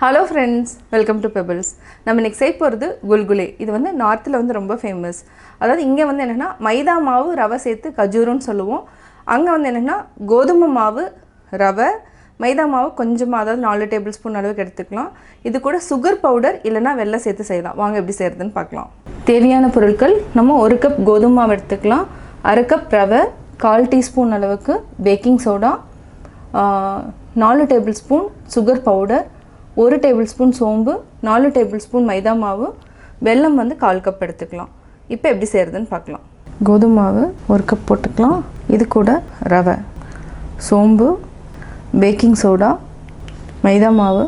Hello friends, welcome to Pebbles. நம்ம இன்னைக்கு செய்ய போறது குல்குலே. இது வந்து நார்த்ல வந்து ரொம்ப ஃபேமஸ். அதாவது இங்க வந்து என்னன்னா மைதா மாவு ரவை சேர்த்து கஜூருன்னு சொல்லுவோம். அங்க வந்து என்னன்னா கோதுமை மாவு ரவை மைதா மாவு கொஞ்சமா அதாவது 4 டேபிள் ஸ்பூன் அளவுக்கு எடுத்துக்கலாம். இது கூட சுகர் பவுடர் இல்லனா வெல்லம் சேர்த்து செய்யலாம். வாங்க எப்படி செய்யறதுன்னு பார்க்கலாம். தேவையான பொருட்கள் நம்ம 1 கப் கோதுமை மாவு எடுத்துக்கலாம். 1/2 கப் ரவை, 1/4 டீஸ்பூன் அளவுக்கு baking soda, 4 table spoon sugar powder, 1 table spoon சோம்பு, 4 டேபிள் ஸ்பூன் மைதா மாவு, வெல்லம் வந்து 1/4 கப் எடுத்துக்கலாம். இப்போ எப்படி செய்கிறதுன்னு பார்க்கலாம். கோதுமை மாவு 1 கப் போட்டுக்கலாம். இது கூட ரவை, சோம்பு, பேக்கிங் சோடா, மைதா மாவு,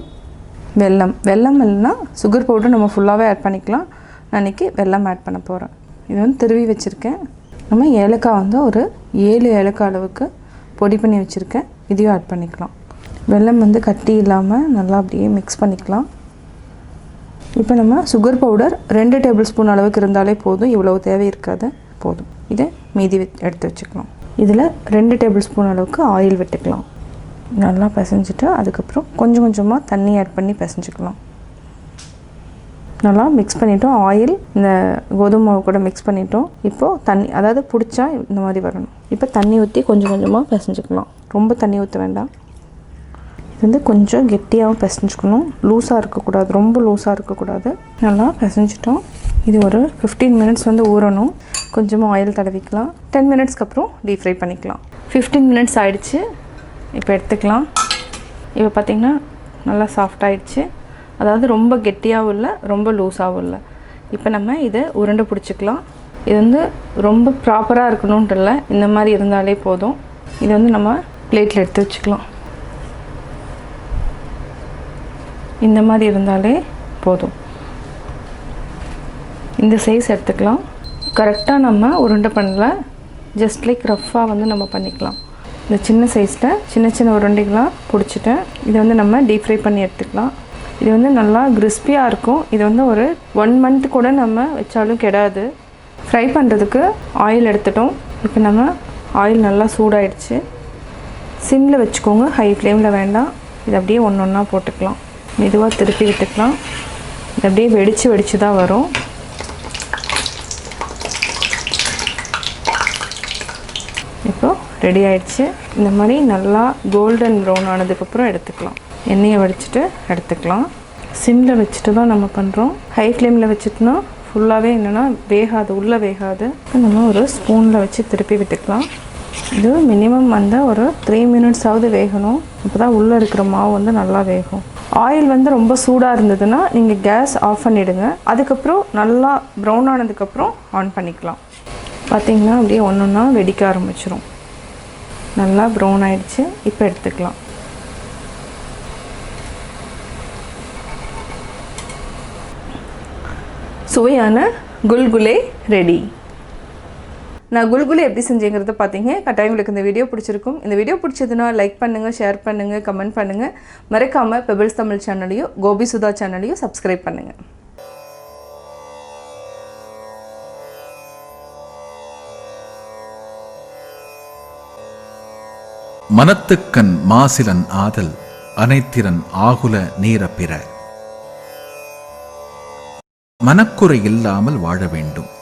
வெல்லம் இல்லைன்னா சுகர் பவுடர் நம்ம ஃபுல்லாகவே ஆட் பண்ணிக்கலாம். நான் இன்றைக்கி வெல்லம் ஆட் பண்ண போகிறேன். இது வந்து திருவி வச்சுருக்கேன். நம்ம ஏலக்காய் வந்து ஒரு 7 ஏலக்காய் அளவுக்கு பொடி பண்ணி வச்சுருக்கேன். இதையும் ஆட் பண்ணிக்கலாம். வெல்லம் வந்து கட்டி இல்லாமல் நல்லா அப்படியே மிக்ஸ் பண்ணிக்கலாம். இப்போ நம்ம சுகர் பவுடர் 2 டேபிள் ஸ்பூன் அளவுக்கு இருந்தாலே போதும். இவ்வளவு தேவை இருக்காது, போதும். இதை மீதி எடுத்து வச்சுக்கலாம். இதில் 2 டேபிள் ஸ்பூன் அளவுக்கு ஆயில் விட்டுக்கலாம். நல்லா பிசைஞ்சிட்டு அதுக்கப்புறம் கொஞ்சம் கொஞ்சமாக தண்ணி ஆட் பண்ணி பிசைஞ்சிக்கலாம். நல்லா மிக்ஸ் பண்ணிட்டோம். ஆயில் இந்த கோதுமை மாவு கூட மிக்ஸ் பண்ணிட்டோம். இப்போது தண்ணி அதாவது பிடிச்சா இந்த மாதிரி வரணும். இப்போ தண்ணி ஊற்றி கொஞ்சம் கொஞ்சமாக பிசைஞ்சிக்கலாம். ரொம்ப தண்ணி ஊற்ற வேண்டாம். இது வந்து கொஞ்சம் கெட்டியாகவும் பிசைஞ்சுக்கணும். லூஸாக இருக்கக்கூடாது, ரொம்ப லூஸாக இருக்கக்கூடாது. நல்லா பிசைஞ்சிட்டோம். இது ஒரு 15 மினிட்ஸ் வந்து ஊறணும். கொஞ்சமாக ஆயில் தடவிக்கலாம். 10 மினிட்ஸ்க்கு அப்புறம் டீப் ஃப்ரை பண்ணிக்கலாம். 15 மினிட்ஸ் ஆகிடுச்சு. இப்போ எடுத்துக்கலாம். இப்போ பார்த்திங்கன்னா நல்லா சாஃப்டாகிடுச்சு. அதாவது ரொம்ப கெட்டியாகவும் இல்லை, ரொம்ப லூஸாகவும் இல்லை. இப்போ நம்ம இதை உருண்டை பிடிச்சிக்கலாம். இது வந்து ரொம்ப ப்ராப்பராக இருக்கணுன்ட்டு இல்லை, இந்த மாதிரி இருந்தாலே போதும். இது வந்து நம்ம பிளேட்டில் எடுத்து வச்சுக்கலாம். இந்த மாதிரி இருந்தாலே போதும். இந்த சைஸ் எடுத்துக்கலாம். கரெக்டாக நம்ம உருண்டை பண்ணல, ஜஸ்ட் லைக் ரஃப்பாக வந்து நம்ம பண்ணிக்கலாம். இந்த சின்ன சைஸில் சின்ன சின்ன உருண்டைகளாக பிடிச்சிட்டேன். இதை வந்து நம்ம டீப் ஃப்ரை பண்ணி எடுத்துக்கலாம். இது வந்து நல்லா கிறிஸ்பியாக இருக்கும். இது வந்து ஒரு 1 மந்த் கூட நம்ம வச்சாலும் கெடாது. ஃப்ரை பண்ணுறதுக்கு ஆயில் எடுத்துட்டோம். இப்போ நம்ம ஆயில் நல்லா சூடாயிடுச்சு. சிம்மில் வச்சுக்கோங்க, ஹை ஃப்ளேமில் வேண்டாம். இது அப்படியே ஒன்றா போட்டுக்கலாம். மெதுவாக திருப்பி விட்டுக்கலாம். இது அப்படியே வெடித்து தான் வரும். இப்போது ரெடி ஆயிடுச்சு. இந்த மாதிரி நல்லா கோல்டன் ப்ரௌன் ஆனதுக்கப்புறம் எடுத்துக்கலாம். எண்ணெயை வடிச்சிட்டு எடுத்துக்கலாம். சிம்மில் வச்சுட்டு தான் நம்ம பண்ணுறோம். ஹை ஃப்ளேமில் வச்சுட்டுனா ஃபுல்லாகவே என்னென்னா வேகாது, உள்ளே வேகாது. நம்ம ஒரு ஸ்பூனில் வச்சு திருப்பி விட்டுக்கலாம். இது மினிமம் வந்து ஒரு 3 மினிட்ஸாவது வேகணும். அப்போ தான் உள்ளே இருக்கிற மாவு வந்து நல்லா வேகும். ஆயில் வந்து ரொம்ப சூடாக இருந்ததுன்னா நீங்கள் கேஸ் ஆஃப் பண்ணிவிடுங்க. அதுக்கப்புறம் நல்லா ப்ரௌன் ஆனதுக்கப்புறம் ஆன் பண்ணிக்கலாம். பார்த்திங்கன்னா அப்படியே ஒன்றா வெடிக்க ஆரம்பிச்சிடும். நல்லா ப்ரௌன் ஆகிடுச்சு. இப்போ எடுத்துக்கலாம். சுவையான குல்குலே ரெடி. நான் குல்குலே எப்படி செஞ்சேங்கிறத பார்த்தீங்க. கட்டாயம் உங்களுக்கு இந்த வீடியோ பிடிச்சிருக்கும். இந்த வீடியோ பிடிச்சதுன்னா லைக் பண்ணுங்கள், ஷேர் பண்ணுங்கள், கமெண்ட் பண்ணுங்கள். மறக்காமல் பெபிள்ஸ் தமிழ் சேனலையும் கோபி சுதா சேனலையும் சப்ஸ்கிரைப் பண்ணுங்கள். மனத்துக்கண் மாசிலன் ஆதல் அனைத்திறன் ஆகுல நீர பிற. மனக்குறை இல்லாமல் வாழ வேண்டும்.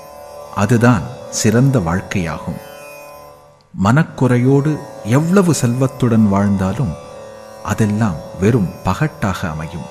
அதுதான் சிறந்த வாழ்க்கையாகும். மனக்குறையோடு எவ்வளவு செல்வத்துடன் வாழ்ந்தாலும் அதெல்லாம் வெறும் பகட்டாக அமையும்.